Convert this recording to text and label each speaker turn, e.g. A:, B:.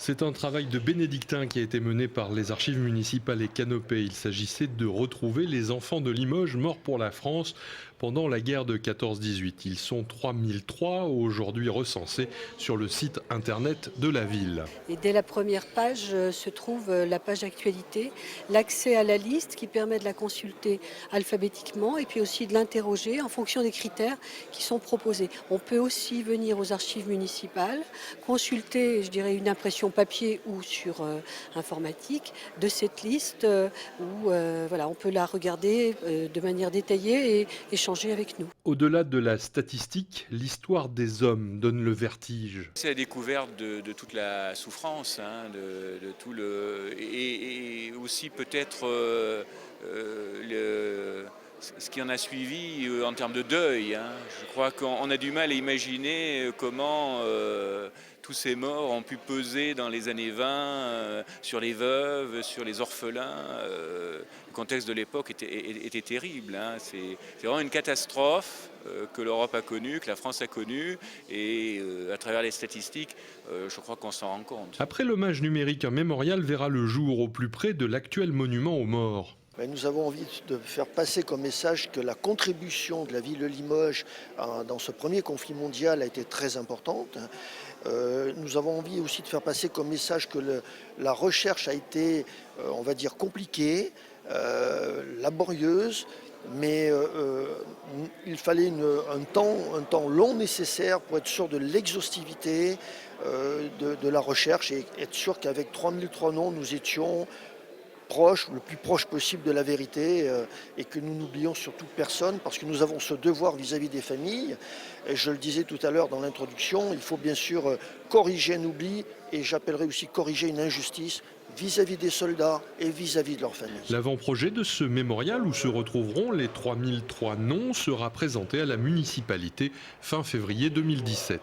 A: C'est un travail de bénédictin qui a été mené par les archives municipales et Canopée. Il s'agissait de retrouver les enfants de Limoges morts pour la France pendant la guerre de 14-18. Ils sont 3003 aujourd'hui recensés sur le site internet de la ville.
B: Et dès la première page se trouve la page actualité, l'accès à la liste qui permet de la consulter alphabétiquement et puis aussi de l'interroger en fonction des critères qui sont proposés. On peut aussi venir aux archives municipales, consulter, je dirais, une impression papier ou sur informatique de cette liste où voilà, on peut la regarder de manière détaillée et échanger avec nous.
A: Au-delà de la statistique, l'histoire des hommes donne le vertige.
C: C'est la découverte de toute la souffrance, hein, de tout et aussi peut-être ce qui en a suivi en termes de deuil, hein. Je crois qu'on a du mal à imaginer comment tous ces morts ont pu peser dans les années 20 sur les veuves, sur les orphelins. Le contexte de l'époque était terrible, hein. C'est vraiment une catastrophe que l'Europe a connue, que la France a connue, et à travers les statistiques, je crois qu'on s'en rend compte.
A: Après l'hommage numérique, un mémorial verra le jour au plus près de l'actuel monument aux morts.
D: Nous avons envie de faire passer comme message que la contribution de la ville de Limoges dans ce premier conflit mondial a été très importante. Nous avons envie aussi de faire passer comme message que la recherche a été, on va dire, compliquée, laborieuse, mais il fallait un temps long nécessaire pour être sûr de l'exhaustivité de la recherche et être sûr qu'avec 3003 noms, nous étions proche, le plus proche possible de la vérité et que nous n'oublions surtout personne parce que nous avons ce devoir vis-à-vis des familles. Et je le disais tout à l'heure dans l'introduction, il faut bien sûr corriger un oubli et j'appellerais aussi corriger une injustice vis-à-vis des soldats et vis-à-vis de leurs familles.
A: L'avant-projet de ce mémorial où se retrouveront les 3003 noms sera présenté à la municipalité fin février 2017.